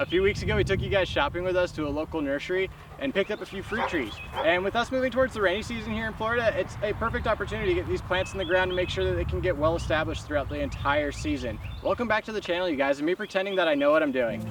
A few weeks ago, we took you guys shopping with us to a local nursery and picked up a few fruit trees. And with us moving towards the rainy season here in Florida, it's a perfect opportunity to get these plants in the ground and make sure that they can get well established throughout the entire season. Welcome back to the channel, you guys, and me pretending that I know what I'm doing.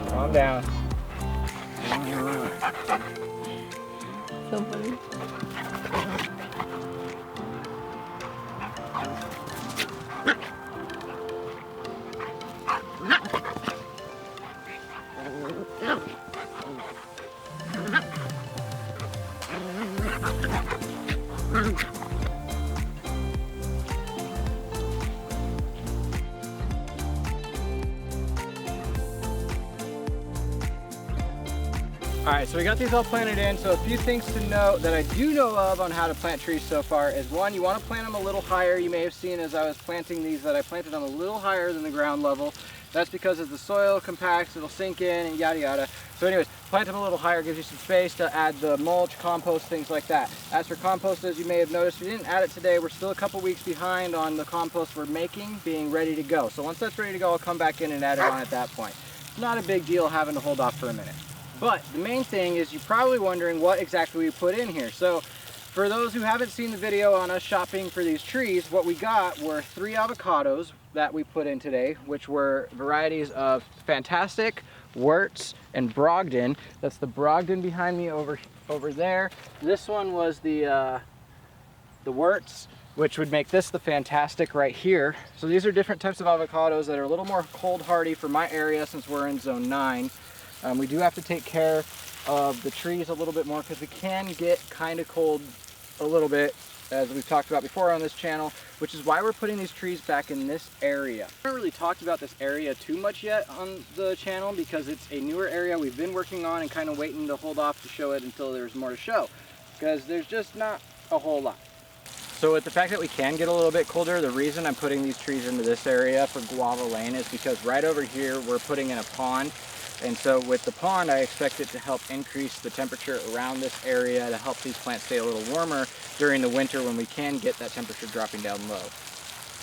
Calm down. So funny. Alright, so we got these all planted in, so a few things to note that I do know of on how to plant trees so far is one, you want to plant them a little higher. You may have seen as I was planting these that I planted them a little higher than the ground level. That's because as the soil compacts, it'll sink in and yada yada. So anyways, plant them a little higher, gives you some space to add the mulch, compost, things like that. As for compost, as you may have noticed, we didn't add it today. We're still a couple weeks behind on the compost we're making being ready to go. So once that's ready to go, I'll come back in and add it on at that point. It's not a big deal having to hold off for a minute. But the main thing is you're probably wondering what exactly we put in here. So for those who haven't seen the video on us shopping for these trees, what we got were 3 avocados that we put in today, which were varieties of Fantastic, Wurtz, and Brogden. That's the Brogden behind me over there. This one was the Wurtz, which would make this the Fantastic right here. So these are different types of avocados that are a little more cold hardy for my area since we're in zone 9. We do have to take care of the trees a little bit more because we can get kind of cold a little bit, as we've talked about before on this channel, which is why we're putting these trees back in this area. I haven't really talked about this area too much yet on the channel because it's a newer area we've been working on and kind of waiting to hold off to show it until there's more to show, because there's just not a whole lot. So with the fact that we can get a little bit colder, the reason I'm putting these trees into this area for Guava Lane is because right over here we're putting in a pond. And so with the pond, I expect it to help increase the temperature around this area to help these plants stay a little warmer during the winter when we can get that temperature dropping down low.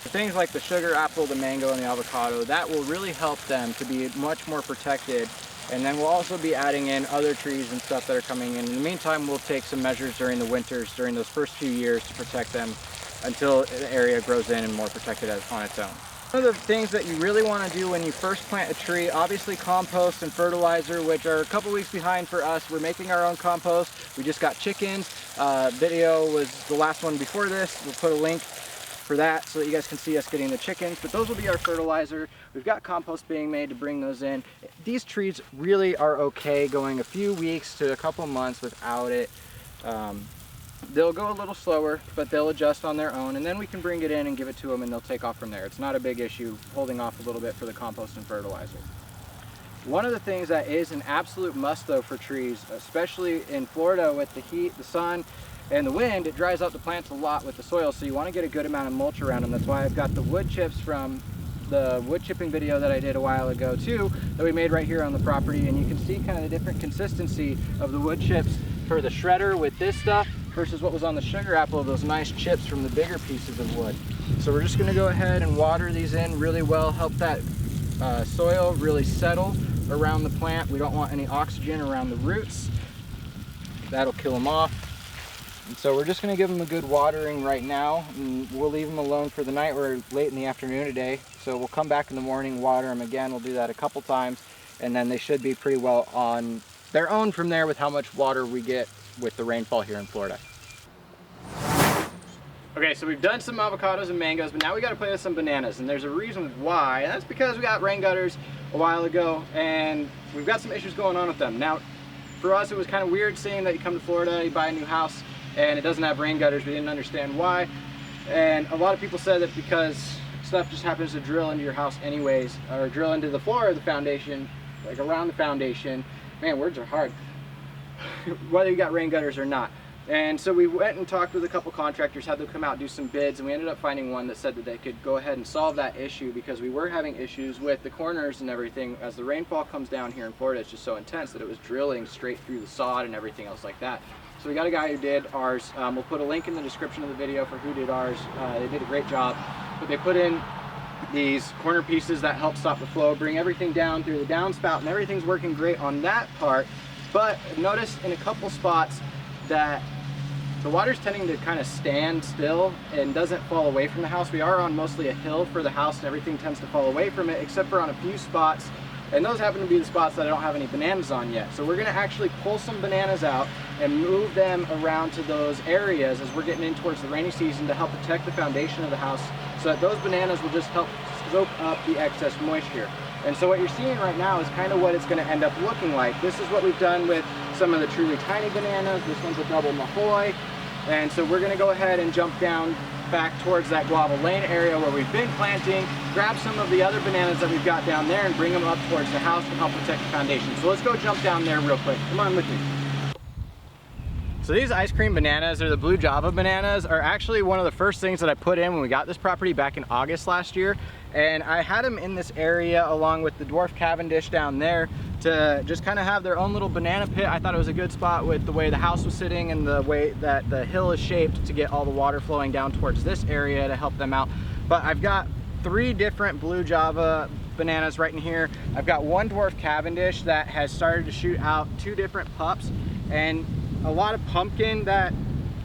Things like the sugar apple, the mango, and the avocado, that will really help them to be much more protected. And then we'll also be adding in other trees and stuff that are coming in. In the meantime, we'll take some measures during the winters, during those first few years to protect them until the area grows in and more protected on its own. One of the things that you really want to do when you first plant a tree, obviously compost and fertilizer, which are a couple weeks behind for us. We're making our own compost. We just got chickens. Video was the last one before this. We'll put a link for that so that you guys can see us getting the chickens, but those will be our fertilizer. We've got compost being made to bring those in. These trees really are okay going a few weeks to a couple months without it. they'll go a little slower, but they'll adjust on their own, and then we can bring it in and give it to them and they'll take off from there. It's not a big issue holding off a little bit for the compost and fertilizer. One of the things that is an absolute must though for trees, especially in Florida with the heat, the sun, and the wind, it dries out the plants a lot with the soil, so you want to get a good amount of mulch around them. That's why I've got the wood chips from the wood chipping video that I did a while ago too, that we made right here on the property, and you can see kind of the different consistency of the wood chips for the shredder with this stuff versus what was on the sugar apple, those nice chips from the bigger pieces of wood. So we're just going to go ahead and water these in really well, help that soil really settle around the plant. We don't want any oxygen around the roots. That'll kill them off. And so we're just going to give them a good watering right now, and we'll leave them alone for the night. We're late in the afternoon today, so we'll come back in the morning, water them again. We'll do that a couple times, and then they should be pretty well on their own from there with how much water we get with the rainfall here in Florida. Okay, so we've done some avocados and mangoes, but now we got to play with some bananas, and there's a reason why, and that's because we got rain gutters a while ago, and we've got some issues going on with them. Now, for us, it was kind of weird seeing that you come to Florida, you buy a new house, and it doesn't have rain gutters. We didn't understand why, and a lot of people said that because stuff just happens to drill into your house anyways, or drill into the floor of the foundation, like around the foundation. Man, words are hard. Whether you got rain gutters or not. And so we went and talked with a couple contractors, had them come out, do some bids, and we ended up finding one that said that they could go ahead and solve that issue, because we were having issues with the corners and everything. As the rainfall comes down here in Florida, it's just so intense that it was drilling straight through the sod and everything else like that. So we got a guy who did ours. We'll put a link in the description of the video for who did ours. They did a great job, but they put in these corner pieces that help stop the flow, bring everything down through the downspout, and everything's working great on that part. But notice in a couple spots that the water's tending to kind of stand still and doesn't fall away from the house. We are on mostly a hill for the house, and everything tends to fall away from it, except for on a few spots, and those happen to be the spots that I don't have any bananas on yet. So we're gonna actually pull some bananas out and move them around to those areas as we're getting in towards the rainy season to help protect the foundation of the house, so that those bananas will just help soak up the excess moisture. And so what you're seeing right now is kind of what it's going to end up looking like. This is what we've done with some of the truly tiny bananas. This one's a double Mahoy. And so we're going to go ahead and jump down back towards that guava lane area where we've been planting, grab some of the other bananas that we've got down there and bring them up towards the house to help protect the foundation. So let's go jump down there real quick. Come on with me. So these ice cream bananas, or the blue Java bananas, are actually one of the first things that I put in when we got this property back in August last year. And I had them in this area along with the dwarf Cavendish down there to just kind of have their own little banana pit. I thought it was a good spot with the way the house was sitting and the way that the hill is shaped to get all the water flowing down towards this area to help them out. But I've got 3 different blue Java bananas right in here. I've got one dwarf Cavendish that has started to shoot out 2 different pups, and a lot of pumpkin that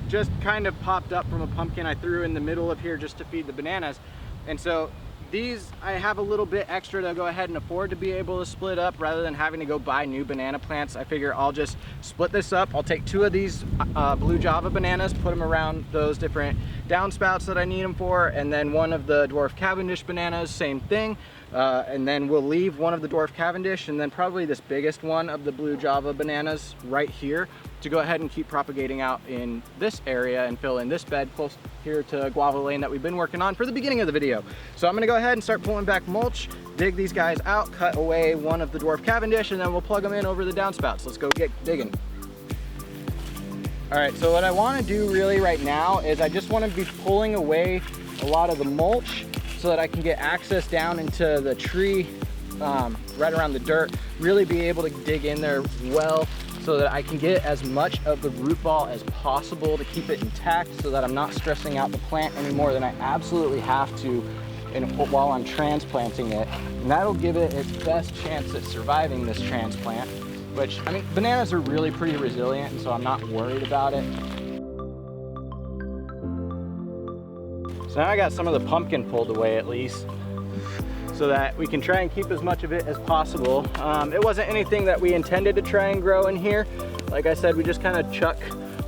just kind of popped up from a pumpkin I threw in the middle of here just to feed the bananas. And so these, I have a little bit extra to go ahead and afford to be able to split up rather than having to go buy new banana plants. I figure I'll just split this up. I'll take 2 of these blue Java bananas, put them around those different downspouts that I need them for, and then one of the dwarf Cavendish bananas, same thing. And then we'll leave one of the dwarf Cavendish and then probably this biggest one of the blue Java bananas right here to go ahead and keep propagating out in this area and fill in this bed close here to guava lane that we've been working on for the beginning of the video. So I'm gonna go ahead and start pulling back mulch, dig these guys out, cut away one of the dwarf Cavendish, and then we'll plug them in over the downspouts. Let's go get digging. All right, so what I wanna do really right now is I just wanna be pulling away a lot of the mulch so that I can get access down into the tree right around the dirt, really be able to dig in there well so that I can get as much of the root ball as possible to keep it intact so that I'm not stressing out the plant any more than I absolutely have to while I'm transplanting it. And that'll give it its best chance at surviving this transplant, which, I mean, bananas are really pretty resilient, and so I'm not worried about it. So now I got some of the pumpkin pulled away at least, so that we can try and keep as much of it as possible. It wasn't anything that we intended to try and grow in here. Like I said, we just kind of chuck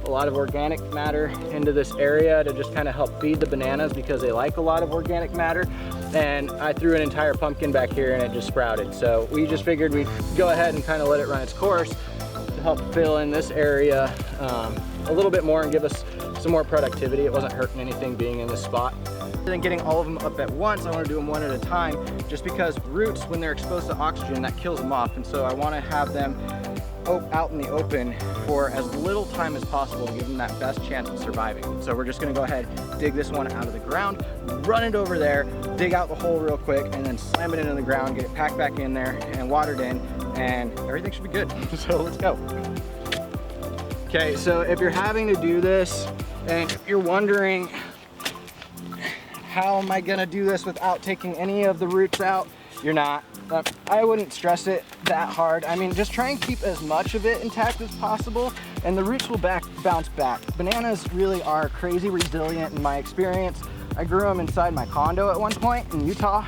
a lot of organic matter into this area to just kind of help feed the bananas because they like a lot of organic matter. And I threw an entire pumpkin back here and it just sprouted. So we just figured we'd go ahead and kind of let it run its course to help fill in this area a little bit more and give us some more productivity. It wasn't hurting anything being in this spot. Rather than getting all of them up at once, I want to do them one at a time, just because roots, when they're exposed to oxygen, that kills them off. And so I want to have them out in the open for as little time as possible to give them that best chance of surviving. So we're just going to go ahead, dig this one out of the ground, run it over there, dig out the hole real quick, and then slam it into the ground, get it packed back in there and watered in, and everything should be good. So let's go. Okay, so if you're having to do this and you're wondering, how am I gonna do this without taking any of the roots out? You're not. I wouldn't stress it that hard. I mean, just try and keep as much of it intact as possible, and the roots will bounce back. Bananas really are crazy resilient in my experience. I grew them inside my condo at one point in Utah,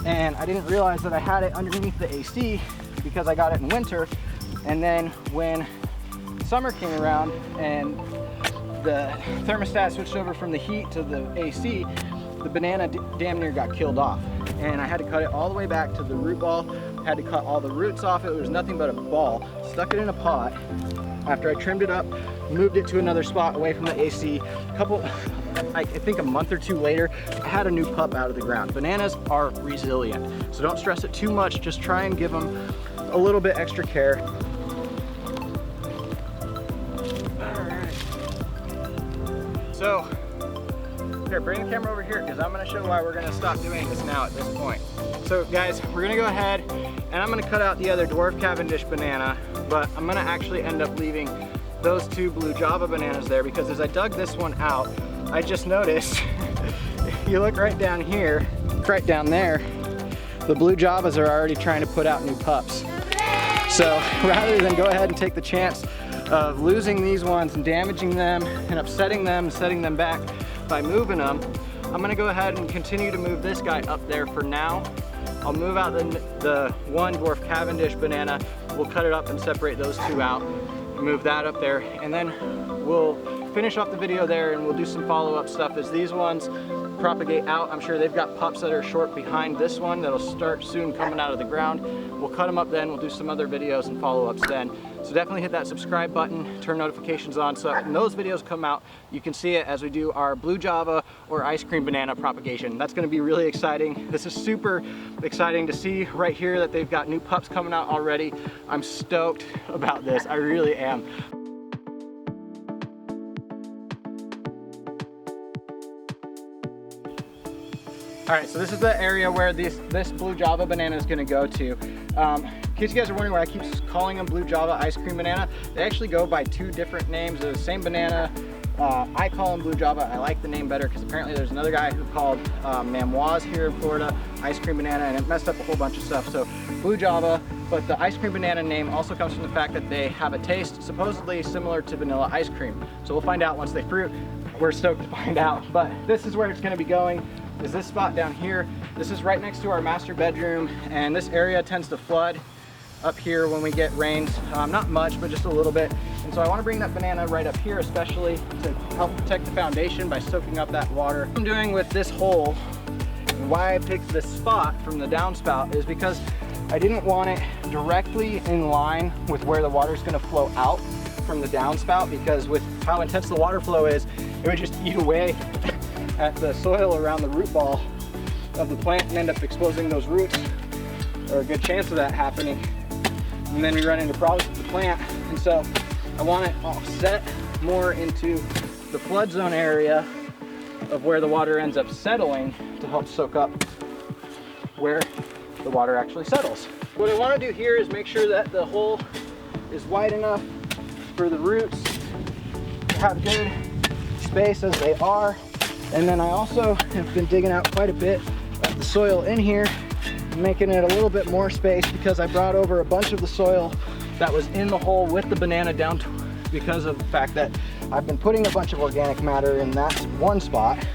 and I didn't realize that I had it underneath the AC because I got it in winter. And then when summer came around and the thermostat switched over from the heat to the AC, the banana damn near got killed off. And I had to cut it all the way back to the root ball. Had to cut all the roots off it. It was nothing but a ball. Stuck it in a pot. After I trimmed it up, moved it to another spot away from the AC. I think a month or two later, I had a new pup out of the ground. Bananas are resilient, so don't stress it too much. Just try and give them a little bit extra care. All right. So, here, bring the camera over here, because I'm going to show why we're going to stop doing this now at this point. So guys, we're going to go ahead and I'm going to cut out the other dwarf Cavendish banana, but I'm going to actually end up leaving those two blue Java bananas there, because as I dug this one out, I just noticed, if you look right down here, right down there, the blue Javas are already trying to put out new pups. So rather than go ahead and take the chance of losing these ones and damaging them and upsetting them and setting them back by moving them, I'm gonna go ahead and continue to move this guy up there for now. I'll move out the one dwarf Cavendish banana. We'll cut it up and separate those two out, move that up there, and then we'll finish off the video there, and we'll do some follow-up stuff as these ones propagate out. I'm sure they've got pups that are short behind this one that'll start soon coming out of the ground. We'll cut them up then, we'll do some other videos and follow-ups then. So definitely hit that subscribe button, turn notifications on, so when those videos come out, you can see it as we do our blue Java or ice cream banana propagation. That's gonna be really exciting. This is super exciting to see right here that they've got new pups coming out already. I'm stoked about this, I really am. All right, so this is the area where this blue Java banana is gonna go to. In case you guys are wondering why I keep calling them blue Java ice cream banana, they actually go by two different names. They're the same banana. I call them blue Java. I like the name better because apparently there's another guy who called Mamoise here in Florida ice cream banana, and it messed up a whole bunch of stuff. So blue Java, but the ice cream banana name also comes from the fact that they have a taste supposedly similar to vanilla ice cream. So we'll find out once they fruit. We're stoked to find out, but this is where it's gonna be going. Is this spot down here. This is right next to our master bedroom, and this area tends to flood up here when we get rains. Not much, but just a little bit. And so I want to bring that banana right up here, especially to help protect the foundation by soaking up that water. What I'm doing with this hole, and why I picked this spot from the downspout, is because I didn't want it directly in line with where the water is going to flow out from the downspout, because with how intense the water flow is, it would just eat away at the soil around the root ball of the plant and end up exposing those roots, or a good chance of that happening. And then we run into problems with the plant. And so I want it offset more into the flood zone area of where the water ends up settling to help soak up where the water actually settles. What I want to do here is make sure that the hole is wide enough for the roots to have good space as they are. And then I also have been digging out quite a bit of the soil in here, making it a little bit more space, because I brought over a bunch of the soil that was in the hole with the banana down to, because of the fact that I've been putting a bunch of organic matter in that one spot.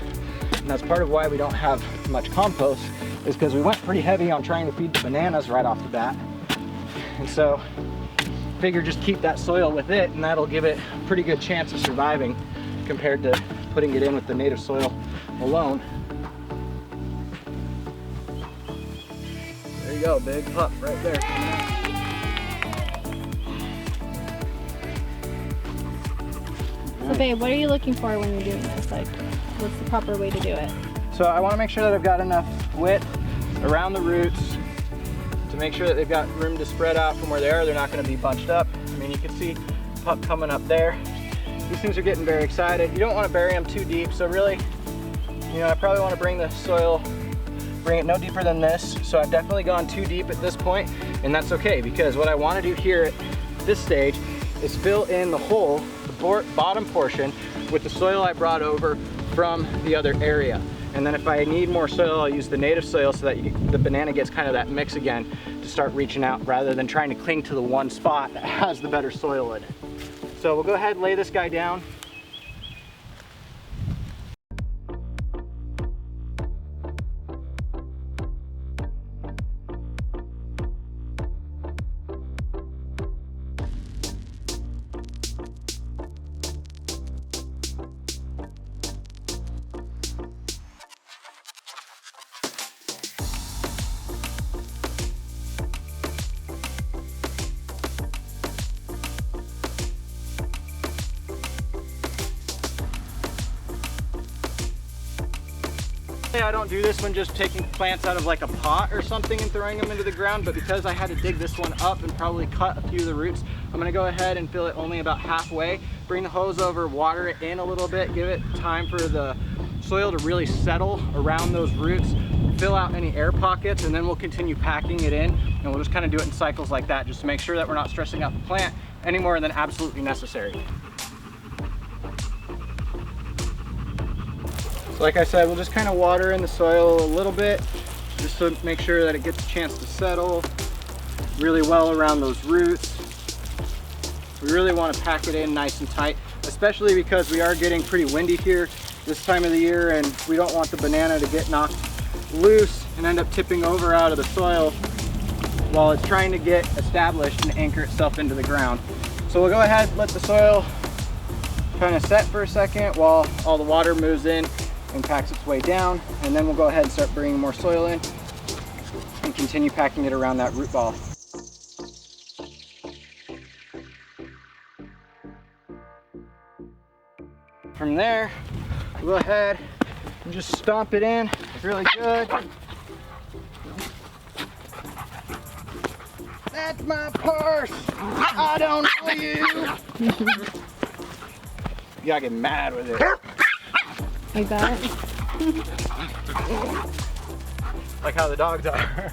And that's part of why we don't have much compost, is because we went pretty heavy on trying to feed the bananas right off the bat. And so I figure just keep that soil with it, and that'll give it a pretty good chance of surviving compared to putting it in with the native soil alone. There you go, big pup right there coming out. So babe, what are you looking for when you're doing this? Like, what's the proper way to do it? So I want to make sure that I've got enough width around the roots to make sure that they've got room to spread out from where they are. They're not going to be bunched up. I mean, you can see pup coming up there. These things are getting very excited. You don't want to bury them too deep. So really, you know, I probably want to bring the soil, bring it no deeper than this. So I've definitely gone too deep at this point, and that's okay, because what I want to do here at this stage is fill in the hole, the bottom portion, with the soil I brought over from the other area. And then if I need more soil, I'll use the native soil so that the banana gets kind of that mix again to start reaching out, rather than trying to cling to the one spot that has the better soil in it. So we'll go ahead and lay this guy down. I don't do this when just taking plants out of like a pot or something and throwing them into the ground, but because I had to dig this one up and probably cut a few of the roots, I'm gonna go ahead and fill it only about halfway, bring the hose over, water it in a little bit, give it time for the soil to really settle around those roots, fill out any air pockets, and then we'll continue packing it in, and we'll just kind of do it in cycles like that, just to make sure that we're not stressing out the plant any more than absolutely necessary. Like I said, we'll just kind of water in the soil a little bit just to make sure that it gets a chance to settle really well around those roots. We really want to pack it in nice and tight, especially because we are getting pretty windy here this time of the year, and we don't want the banana to get knocked loose and end up tipping over out of the soil while it's trying to get established and anchor itself into the ground. So we'll go ahead and let the soil kind of set for a second while all the water moves in and packs its way down, and then we'll go ahead and start bringing more soil in and continue packing it around that root ball. From there, we'll go ahead and just stomp it in really good. That's my purse! I don't know you! You gotta get mad with it. Like that? Like how the dogs are.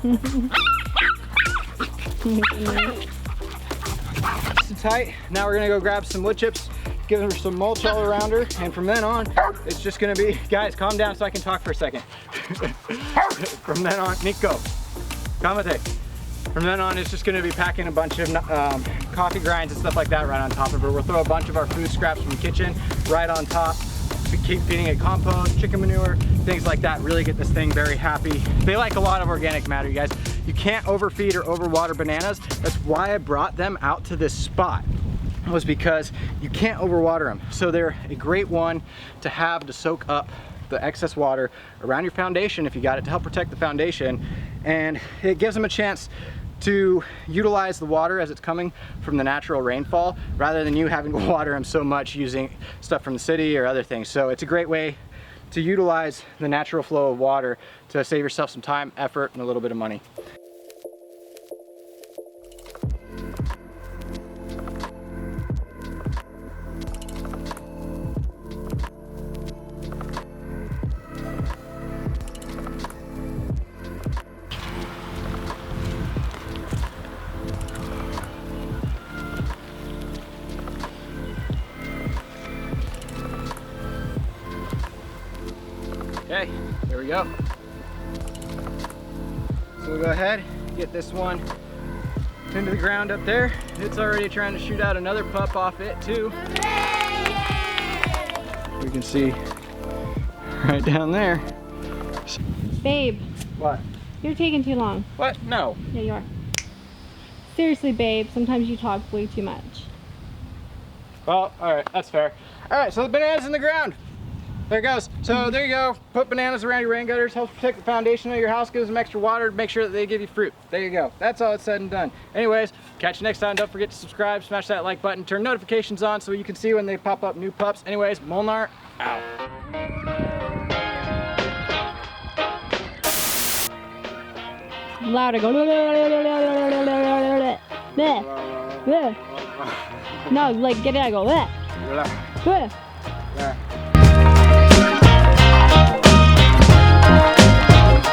Nice and tight. Now we're gonna go grab some wood chips, give her some mulch all around her, and from then on, it's just gonna be, guys, calm down so I can talk for a second. From then on, Nico, calmate. From then on, it's just gonna be packing a bunch of coffee grinds and stuff like that right on top of her. We'll throw a bunch of our food scraps from the kitchen right on top. We keep feeding it compost, chicken manure, things like that. Really get this thing very happy. They like a lot of organic matter, you guys. You can't overfeed or overwater bananas. That's why I brought them out to this spot, was because you can't overwater them. So they're a great one to have to soak up the excess water around your foundation if you got it, to help protect the foundation. And it gives them a chance to utilize the water as it's coming from the natural rainfall, rather than you having to water them so much using stuff from the city or other things. So it's a great way to utilize the natural flow of water to save yourself some time, effort, and a little bit of money. Okay, there we go. So we'll go ahead, get this one into the ground up there. It's already trying to shoot out another pup off it too. We can see right down there. Babe. What? You're taking too long. What? No. Yeah, you are. Seriously, babe, sometimes you talk way too much. Well, all right, that's fair. All right, so the banana's in the ground. There it goes. So there you go. Put bananas around your rain gutters. Helps protect the foundation of your house. Gives them extra water to make sure that they give you fruit. There you go. That's all it's said and done. Anyways, catch you next time. Don't forget to subscribe. Smash that like button. Turn notifications on so you can see when they pop up new pups. Anyways, Molnar out. Louder. Go. No, like get it out. Go. Yeah.